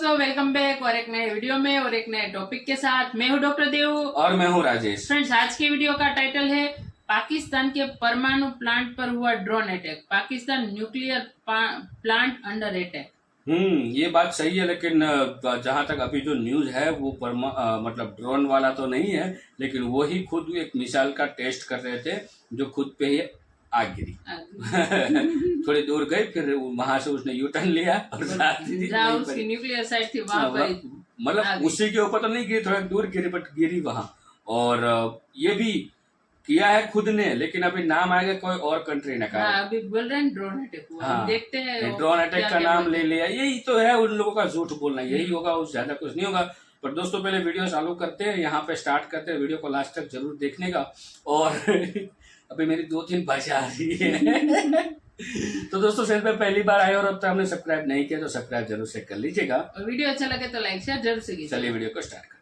दोस्तों, welcome back और एक नए वीडियो में और एक नए टॉपिक के साथ। मैं हूं डॉक्टर देव और मैं हूं राजेश। फ्रेंड्स, आज की वीडियो का टाइटल है पाकिस्तान के परमाणु प्लांट पर हुआ drone attack. Pakistan nuclear plant under attack. ये बात सही है, लेकिन जहां तक अभी जो न्यूज है वो मतलब ड्रोन वाला तो नहीं है, लेकिन वो ही खुद एक मिसाइल का टेस्ट कर रहे थे जो खुद पे ही आग गिरी। थोड़ी दूर गई, फिर वहां से उसने यू टर्न लिया और जहाँ उसकी न्यूक्लियर साइट थी वहां पर मतलब उसी के ऊपर तो नहीं गिरी, थोड़ा दूर गिरी, बट गिरी वहां। और ये भी किया है खुद ने, लेकिन अभी नाम आएगा कोई और कंट्री ने कहा। अभी बोल रहे हैं ड्रोन अटैक हुआ। हाँ, देखते हैं ड्रोन अटैक का नाम ले लिया। यही तो है उन लोगों का झूठ बोलना, यही होगा, उस ज्यादा कुछ नहीं होगा। पर दोस्तों, पहले वीडियो चालू करते हैं, यहाँ पे स्टार्ट करते हैं। वीडियो को लास्ट तक जरूर देखने का। और अभी मेरी 2-3 भाषा आ रही है। तो दोस्तों, चैनल पे पहली बार आए और अब तक हमने सब्सक्राइब नहीं किया तो सब्सक्राइब जरूर से कर लीजिएगा। और वीडियो अच्छा लगे तो लाइक शेयर जरूर से कीजिए। चलिए वीडियो को स्टार्ट करते हैं।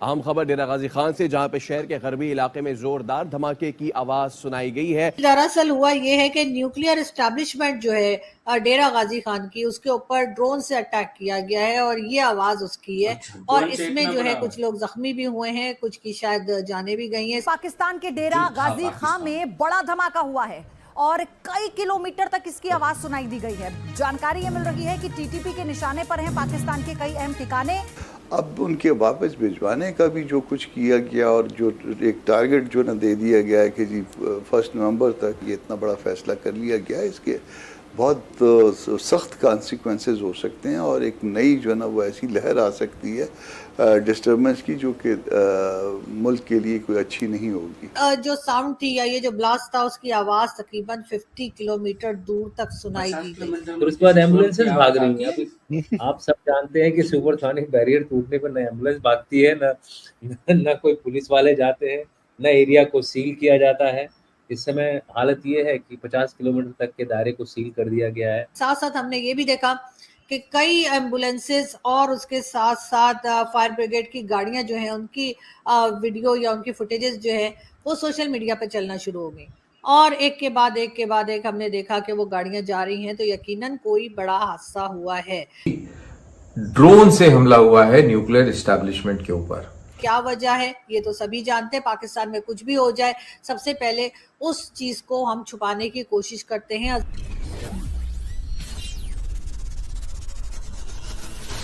अहम खबर डेरा गाजी खान से, जहां पे शहर के गरबी इलाके में जोरदार धमाके की आवाज सुनाई गई है। दरअसल हुआ ये है कि न्यूक्लियर एस्टेब्लिशमेंट जो है डेरा गाजी खान की, उसके ऊपर ड्रोन से अटैक किया गया है और ये आवाज उसकी है। और इसमें जो है कुछ लोग जख्मी भी हुए हैं, कुछ की शायद जाने भी गई हैं। पाकिस्तान के डेरा गाजी खान में बड़ा धमाका हुआ है और कई किलोमीटर तक इसकी आवाज सुनाई दी गई है। जानकारी ये मिल रही है कि टीटीपी के निशाने पर हैं पाकिस्तान के कई अहम ठिकाने। अब उनके वापस भिजवाने का भी जो कुछ किया गया और जो एक टारगेट जो ना दे दिया गया है कि जी 1 नवंबर तक ये इतना बड़ा फैसला कर लिया गया है, इसके बहुत सख्त कॉन्सिक्वेंसेस हो सकते हैं और एक नई जो है ना वो ऐसी लहर आ सकती है डिस्टर्बेंस की, जो कि मुल्क के लिए कोई अच्छी नहीं होगी। जो साउंड थी या ये जो ब्लास्ट था, उसकी आवाज तकरीबन 50 किलोमीटर दूर तक सुनाई दी गई। तो उसके बाद एम्बुलेंसेस भाग रही हैं। अभी आप सब जानते हैं कि सुपरसोनिक बैरियर टूटने पर न एम्बुलेंस भागती है, न कोई पुलिस वाले जाते हैं, न एरिया को सील किया जाता है। इस समय हालत ये है कि 50 किलोमीटर तक के दायरे को सील कर दिया गया है। साथ साथ हमने ये भी देखा कि कई एम्बुलेंसेस और उसके साथ साथ फायर ब्रिगेड की गाड़ियां जो हैं, उनकी वीडियो या उनकी फुटेजेस जो है वो सोशल मीडिया पे चलना शुरू हो गई। और एक के बाद एक हमने देखा कि वो गाड़ियां जा रही हैं, तो यकीनन कोई बड़ा हादसा हुआ है। ड्रोन से हमला हुआ है न्यूक्लियर एस्टेब्लिशमेंट के ऊपर। क्या वजह है ये तो सभी जानते हैं। पाकिस्तान में कुछ भी हो जाए, सबसे पहले उस चीज को हम छुपाने की कोशिश करते हैं।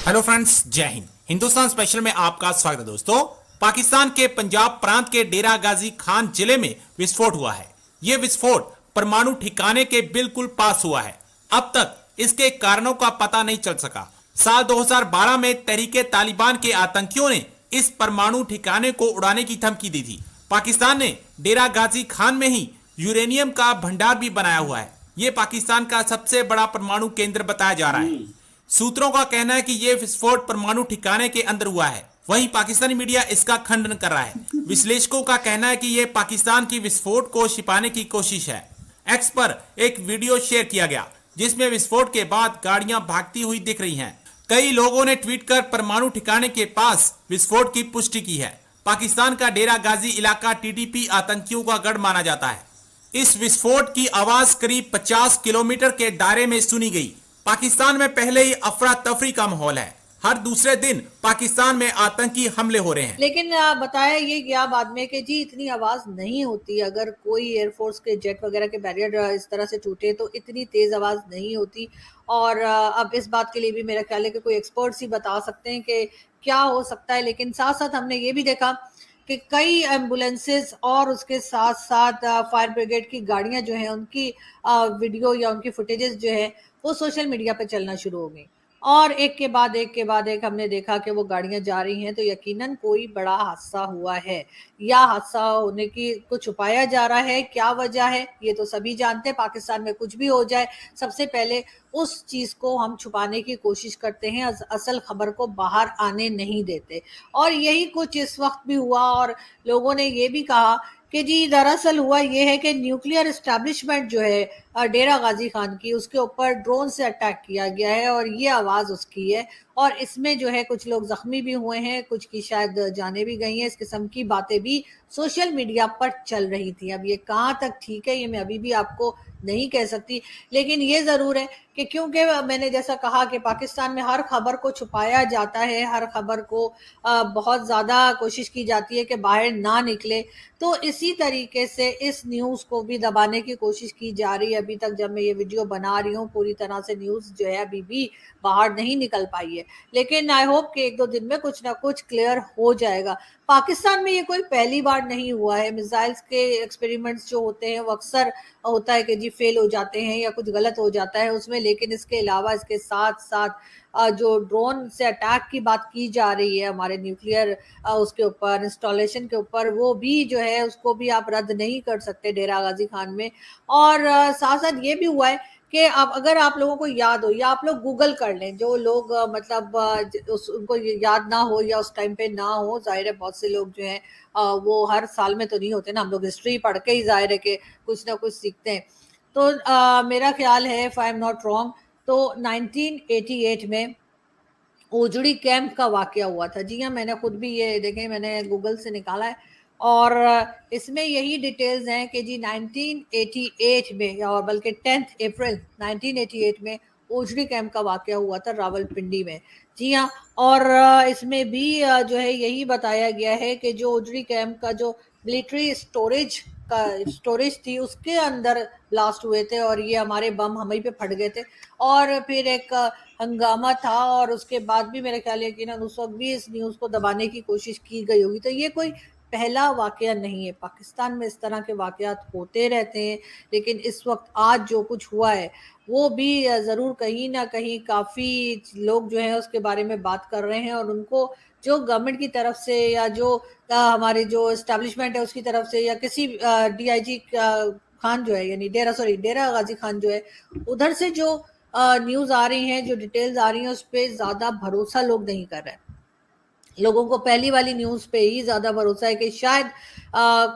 हेलो फ्रेंड्स, जय हिंद। हिंदुस्तान स्पेशल में आपका स्वागत है। दोस्तों, पाकिस्तान के पंजाब प्रांत के डेरा गाजी खान जिले में विस्फोट हुआ है। यह विस्फोट परमाणु ठिकाने के बिल्कुल पास हुआ है। अब तक इसके कारणों का पता नहीं चल सका। साल 2012 में तहरीके तालिबान के आतंकियों ने इस परमाणु ठिकाने को उड़ाने की धमकी दी थी। पाकिस्तान ने डेरा गाजी खान में ही यूरेनियम का भंडार भी बनाया हुआ है। यह पाकिस्तान का सबसे बड़ा परमाणु केंद्र बताया जा रहा है। सूत्रों का कहना है कि यह विस्फोट परमाणु ठिकाने के अंदर हुआ है। वहीं पाकिस्तानी मीडिया इसका खंडन कर रहा है। विश्लेषकों का कहना है कि यह पाकिस्तान की विस्फोट को छिपाने की कोशिश है। एक्स पर एक वीडियो शेयर किया गया जिसमें विस्फोट के बाद गाड़ियां भागती हुई दिख रही हैं। कई लोगों ने ट्वीट कर परमाणु ठिकाने के पास विस्फोट की पुष्टि की है। पाकिस्तान का डेरा गाजी इलाका टीटीपी आतंकियों का गढ़ माना जाता है। इस विस्फोट की आवाज करीब 50 किलोमीटर के दायरे में सुनी गई। पाकिस्तान में पहले ही अफरा तफरी का माहौल है। हर दूसरे दिन पाकिस्तान में आतंकी हमले हो रहे हैं। लेकिन बताया ये गया बाद में कि जी इतनी आवाज नहीं होती। अगर कोई एयरफोर्स के जेट वगैरह के बैरियर इस तरह से टूटे तो इतनी तेज आवाज नहीं होती। और अब इस बात के लिए भी मेरा ख्याल है कि कोई एक्सपर्ट्स ही बता सकते हैं कि क्या हो सकता है। लेकिन साथ साथ हमने ये भी देखा कि कई एम्बुलेंसेस और उसके साथ साथ फायर ब्रिगेड की गाड़ियां जो हैं, उनकी वीडियो या उनकी फुटेजेस जो है वो सोशल मीडिया पे चलना शुरू हो गई। और एक के बाद एक हमने देखा कि वो गाड़ियां जा रही हैं, तो यकीनन कोई बड़ा हादसा हुआ है या हादसा होने की को छुपाया जा रहा है। क्या वजह है ये तो सभी जानते हैं। पाकिस्तान में कुछ भी हो जाए, सबसे पहले उस चीज को हम छुपाने की कोशिश करते हैं, असल खबर को बाहर आने नहीं देते। और यही कुछ इस वक्त भी हुआ। और लोगों ने ये भी कहा कि जी दरअसल हुआ ये है कि न्यूक्लियर एस्टेब्लिशमेंट जो है डेरा गाजी खान की, उसके ऊपर ड्रोन से अटैक किया गया है और ये आवाज उसकी है। और इसमें जो है कुछ लोग जख्मी भी हुए हैं, कुछ की शायद जाने भी गई हैं। इस किस्म की बातें भी सोशल मीडिया पर चल रही थी। अब ये कहाँ तक ठीक है ये मैं अभी भी आपको नहीं कह सकती, लेकिन ये ज़रूर है कि क्योंकि मैंने जैसा कहा कि पाकिस्तान में हर खबर को छुपाया जाता है, हर खबर को बहुत ज़्यादा कोशिश की जाती है कि बाहर ना निकले, तो इसी तरीके से इस न्यूज़ को भी दबाने की कोशिश की जा रही है। अभी तक जब मैं ये वीडियो बना रही हूँ पूरी तरह से न्यूज़ जो है अभी भी बाहर नहीं निकल पाई है, लेकिन आई होप कि 1-2 दिन में कुछ ना कुछ क्लियर हो जाएगा। पाकिस्तान में ये कोई पहली बार नहीं हुआ है। मिसाइल्स के एक्सपेरिमेंट्स जो होते हैं वो अक्सर होता है कि जी फेल हो जाते हैं या कुछ गलत हो जाता है उसमें, लेकिन इसके अलावा इसके साथ साथ जो ड्रोन से अटैक की बात की जा रही है हमारे न्यूक्लियर उसके ऊपर इंस्टॉलेशन के ऊपर, वो भी जो है उसको भी आप रद्द नहीं कर सकते डेरा गाजी खान में। और साथ साथ ये भी हुआ है कि आप अगर आप लोगों को याद हो या आप लोग गूगल कर लें, जो लोग मतलब उनको याद ना हो या उस टाइम पे ना हो, जाहिर है बहुत से लोग जो हैं वो हर साल में तो नहीं होते ना, हम लोग हिस्ट्री पढ़ के ही जाहिर है कि कुछ ना कुछ सीखते हैं। तो मेरा ख्याल है if I am not wrong तो 1988 में ओजड़ी कैंप का वाकया हुआ था। जी हाँ, मैंने खुद भी ये देखें, मैंने गूगल से निकाला है और इसमें यही डिटेल्स हैं कि जी 1988 में और बल्कि 10 अप्रैल 1988 में ओजड़ी कैंप का वाकया हुआ था रावलपिंडी में। जी हाँ, और इसमें भी जो है यही बताया गया है कि जो ओजड़ी कैंप का जो मिलिट्री स्टोरेज थी उसके अंदर ब्लास्ट हुए थे और ये हमारे बम हमें पे फट गए थे और फिर एक हंगामा था और उसके बाद भी मेरे ख्याल है कि ना उस वक्त भी इस न्यूज़ को दबाने की कोशिश की गई होगी। तो ये कोई पहला वाकया नहीं है, पाकिस्तान में इस तरह के वाकयात होते रहते हैं, लेकिन इस वक्त आज जो कुछ हुआ है वो भी ज़रूर कहीं ना कहीं काफ़ी लोग जो हैं उसके बारे में बात कर रहे हैं और उनको जो गवर्नमेंट की तरफ से या जो हमारे जो इस्टेब्लिशमेंट है उसकी तरफ से या किसी DIG खान जो है यानी डेरा गाजी खान जो है उधर से जो न्यूज़ आ रही हैं, जो डिटेल्स आ रही हैं उस पर ज़्यादा भरोसा लोग नहीं कर रहे हैं। लोगों को पहली वाली न्यूज़ पे ही ज़्यादा भरोसा है कि शायद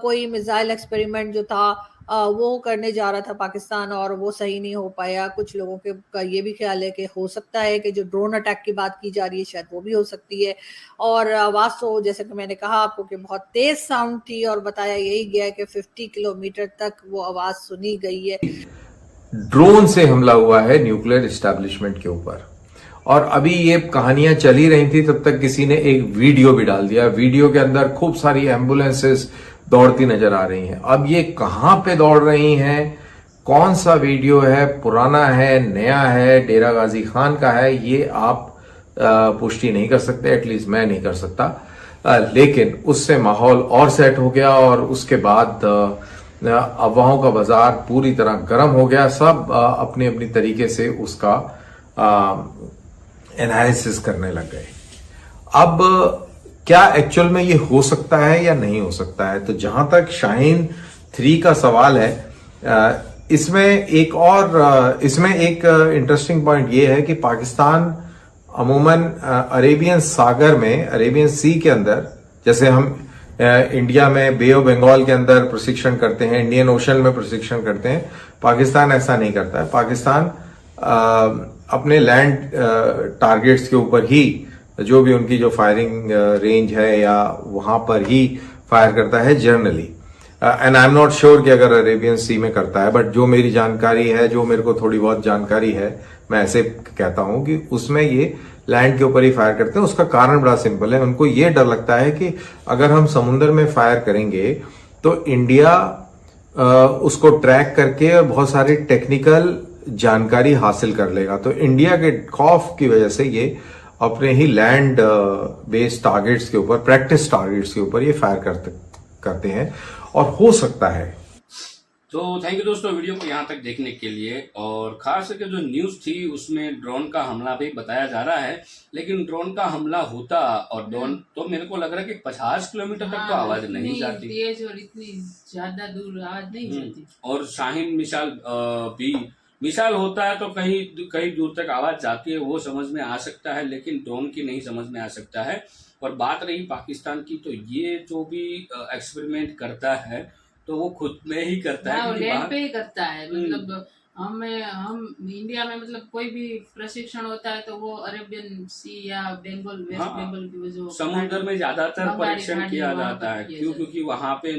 कोई मिसाइल एक्सपेरिमेंट जो था वो करने जा रहा था पाकिस्तान और वो सही नहीं हो पाया। कुछ लोगों के का ये भी ख्याल है कि हो सकता है कि जो ड्रोन अटैक की बात की जा रही है शायद वो भी हो सकती है। और आवाज़ तो जैसे कि मैंने कहा आपको कि बहुत तेज़ साउंड थी और बताया यही गया कि 50 किलोमीटर तक वो आवाज़ सुनी गई है। ड्रोन से हमला हुआ है न्यूक्लियर एस्टैब्लिशमेंट के ऊपर, और अभी ये कहानियां चली रही थी तब तक किसी ने एक वीडियो भी डाल दिया। वीडियो के अंदर खूब सारी एम्बुलेंसेस दौड़ती नजर आ रही हैं। अब ये कहां पे दौड़ रही हैं, कौन सा वीडियो है, पुराना है, नया है, डेरा गाजी खान का है, ये आप पुष्टि नहीं कर सकते, एटलीस्ट मैं नहीं कर सकता। लेकिन उससे माहौल और सेट हो गया और उसके बाद अफवाहों का बाजार पूरी तरह गर्म हो गया। सब अपनी अपनी तरीके से उसका एनालिसिस करने लग गए। अब क्या एक्चुअल में ये हो सकता है या नहीं हो सकता है? तो जहां तक शाहीन 3 का सवाल है, इसमें एक इंटरेस्टिंग पॉइंट ये है कि पाकिस्तान अमूमन अरेबियन सागर में, अरेबियन सी के अंदर, जैसे हम इंडिया में बे ऑफ बंगाल के अंदर प्रशिक्षण करते हैं, इंडियन ओशन में प्रशिक्षण करते हैं, पाकिस्तान ऐसा नहीं करता है। पाकिस्तान अपने लैंड टारगेट्स के ऊपर ही जो भी उनकी जो फायरिंग रेंज है या वहां पर ही फायर करता है generally. And I am not sure कि अगर अरेबियन सी में करता है, बट जो मेरी जानकारी है, जो मेरे को थोड़ी बहुत जानकारी है, मैं ऐसे कहता हूं कि उसमें ये लैंड के ऊपर ही फायर करते हैं। उसका कारण बड़ा सिंपल है, उनको ये डर लगता है कि अगर हम समुद्र में फायर करेंगे तो इंडिया उसको ट्रैक करके और बहुत सारी टेक्निकल जानकारी हासिल कर लेगा। तो इंडिया के खौफ की वजह से ये अपने ही लैंड बेस्ड टारगेट्स के ऊपर, प्रैक्टिस टारगेट्स के ऊपर ये फायर करते हैं और हो सकता है। तो थैंक यू दोस्तों वीडियो को यहाँ तक देखने के लिए। और खास करके जो न्यूज़ थी उसमें ड्रोन का हमला भी बताया जा रहा है, लेकिन ड्रोन का हमला होता और ड्रोन तो मेरे को लग रहा है कि 50 किलोमीटर तक तो आवाज नहीं जाती, तेज और इतनी ज्यादा दूर आवाज नहीं जाती। और शाहीन मिसाल होता है तो कहीं दूर तक आवाज जाती है, वो समझ में आ सकता है, लेकिन ड्रोन की नहीं समझ में आ सकता है। और बात रही पाकिस्तान की, तो ये जो भी एक्सपेरिमेंट करता है तो वो खुद में ही करता है, लैंड पे ही करता है। मतलब हम इंडिया में मतलब कोई भी प्रशिक्षण होता है तो वो अरेबियन सी या बंगाल वेस्ट हाँ, बंगाल की वो जो समुद्र में ज्यादातर बंगाली परीक्षण खाड़ी किया वहाँ जाता पर है। किया क्यों? जाता क्योंकि वहां पे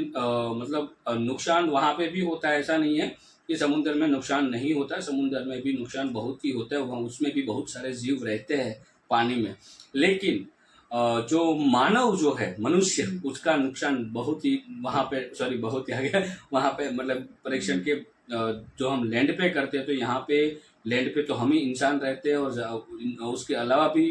मतलब नुकसान वहां पे भी होता है, ऐसा नहीं है कि समुद्र में नुकसान नहीं होता है। समुद्र में भी नुकसान बहुत ही होता है, वहाँ उसमें भी बहुत सारे जीव रहते हैं पानी में। लेकिन जो मानव जो है मनुष्य, उसका नुकसान बहुत ही वहां पे, सॉरी बहुत ही आ गया, वहां पे मतलब परीक्षण के जो हम लैंड पे करते हैं, तो यहाँ पे लैंड पे तो हम ही इंसान रहते हैं और उसके अलावा भी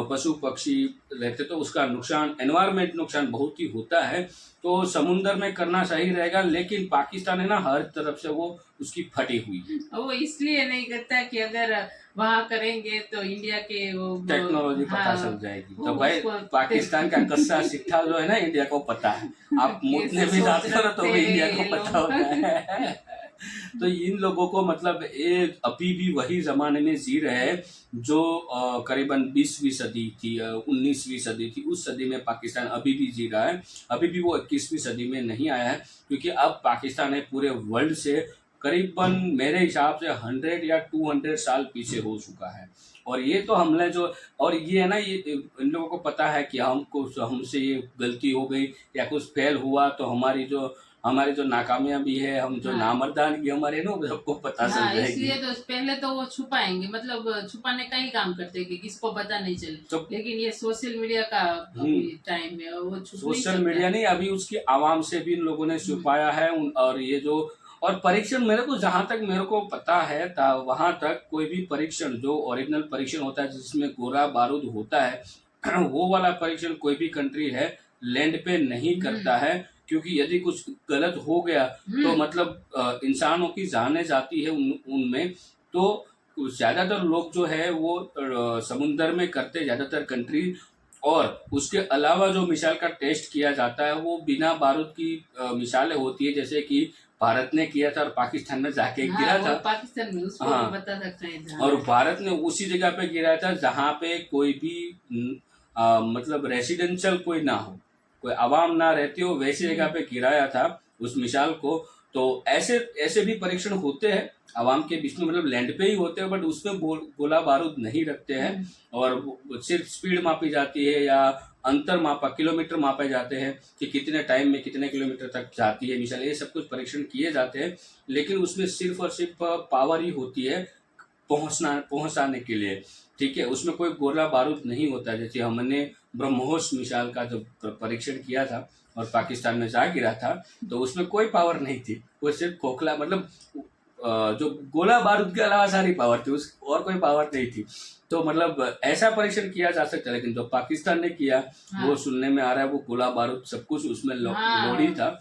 पशु पक्षी रहते, तो उसका नुकसान, एनवायरमेंट नुकसान बहुत ही होता है। तो समुद्र में करना सही रहेगा, लेकिन पाकिस्तान है ना हर तरफ से वो उसकी फटी हुई है। वो इसलिए नहीं करता कि अगर वहाँ करेंगे तो इंडिया के वो टेक्नोलॉजी पता हाँ, चल जाएगी। वो तो भाई उसको पाकिस्तान का कस्सा सिक्का जो है ना इंडिया को पता है। आप मुतने भी जाते हो ना तो भी इंडिया को पता होता है। तो इन लोगों को मतलब ये अभी भी वही जमाने में जी रहे हैं जो करीबन 20वीं सदी थी, 19वीं सदी थी, उस सदी में पाकिस्तान अभी भी जी रहा है। अभी भी वो 21वीं सदी में नहीं आया है, क्योंकि अब पाकिस्तान है पूरे वर्ल्ड से करीबन मेरे हिसाब से 100 या 200 साल पीछे हो चुका है। और ये तो हमने जो, और ये है ना, ये इन लोगों को पता है कि हमसे ये गलती हो गई या कुछ फेल हुआ तो हमारी जो नाकामयाबी है, हम जो नामर्दानगी हमारे ना, सबको पता चल हाँ, जाएगी। इसलिए तो पहले तो वो छुपाएंगे, मतलब छुपाने का ही काम करते हैं कि किसको पता नहीं चले। तो लेकिन ये सोशल मीडिया का टाइम है और वो छुप नहीं सोशल सकता। मीडिया नहीं, अभी उसकी आवाम से भी इन लोगों ने छुपाया है। और ये जो और परीक्षण, मेरे को जहां तक मेरे को पता है वहां तक कोई भी परीक्षण जो ओरिजिनल परीक्षण होता है जिसमें गोला बारूद होता है वो वाला परीक्षण कोई भी कंट्री है लैंड पे नहीं करता है। क्योंकि यदि कुछ गलत हो गया तो मतलब इंसानों की जाने जाती है उनमें। तो ज्यादातर लोग जो है वो समुद्र में करते, ज्यादातर कंट्री। और उसके अलावा जो मिसाइल का टेस्ट किया जाता है वो बिना बारूद की मिसाइलें होती है, जैसे कि भारत ने किया था और पाकिस्तान में जाके गिरा था। पाकिस्तान में उसको हाँ, बता सकते हैं। और भारत ने उसी जगह पे गिरा था जहां पे कोई भी मतलब रेसिडेंशियल कोई ना हो, कोई आवाम ना रहती हो, वैसी जगह पे गिराया था उस मिसाइल को। तो ऐसे भी परीक्षण होते हैं आवाम के बीच में, मतलब लैंड पे ही होते हैं, बट उसमें गोला बारूद नहीं रखते हैं। और सिर्फ स्पीड मापी जाती है या अंतर किलोमीटर मापे जाते हैं कि कितने टाइम में कितने किलोमीटर तक जाती है मिसाइल। ये सब कुछ परीक्षण किए जाते हैं, लेकिन उसमें सिर्फ और सिर्फ पावर ही होती है पहुंचाने के लिए। ठीक है, उसमें कोई गोला बारूद नहीं होता। जैसे हमने ब्रह्मोस मिसाइल का जो परीक्षण किया था और पाकिस्तान में जा गिरा था, तो उसमें कोई पावर नहीं थी, वो सिर्फ खोखला, मतलब जो गोला बारूद के अलावा सारी पावर थी, और कोई पावर नहीं थी। तो मतलब ऐसा परीक्षण किया जा सकता है, लेकिन जो पाकिस्तान ने किया वो सुनने में आ रहा है वो गोला बारूद सब कुछ उसमें लोडी था।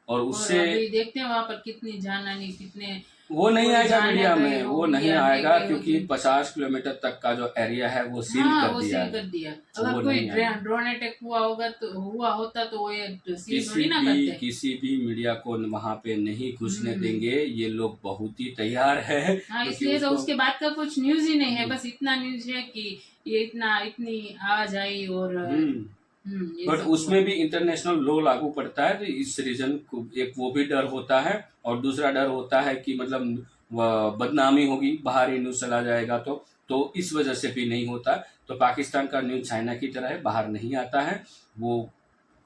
और उससे अभी देखते हैं वहाँ पर कितनी जानहानि, कितने वो नहीं आएगा मीडिया में, वो वो नहीं मीडिया आएगा में क्योंकि 50 किलोमीटर तक का जो एरिया है वो सील कर दिया। अगर कोई ड्रोन अटैक हुआ होता तो वो ये सील थोड़ी ना करते। किसी भी मीडिया को वहां पे नहीं घुसने देंगे, ये लोग बहुत ही तैयार है। हाँ, इसलिए तो उसके बाद का कुछ न्यूज ही नहीं है, बस इतना न्यूज है कि ये इतनी आवाज आई और बट उसमें भी इंटरनेशनल लॉ लागू पड़ता है। तो इस रीजन को एक वो भी डर होता है, और दूसरा डर होता है कि मतलब बदनामी होगी, बाहरी न्यूज चला जाएगा तो इस वजह से भी नहीं होता। तो पाकिस्तान का न्यूज चाइना की तरह है, बाहर नहीं आता है वो।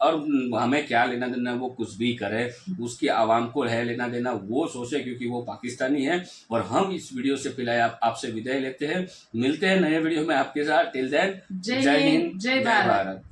और हमें क्या लेना देना वो कुछ भी करे, उसकी आवाम को है लेना देना वो सोचे, क्योंकि वो पाकिस्तानी है। और हम इस वीडियो से फिलहाल आपसे विदाई लेते हैं, मिलते हैं नए वीडियो में आपके साथ। टिल देन, जय हिंद, जय भारत।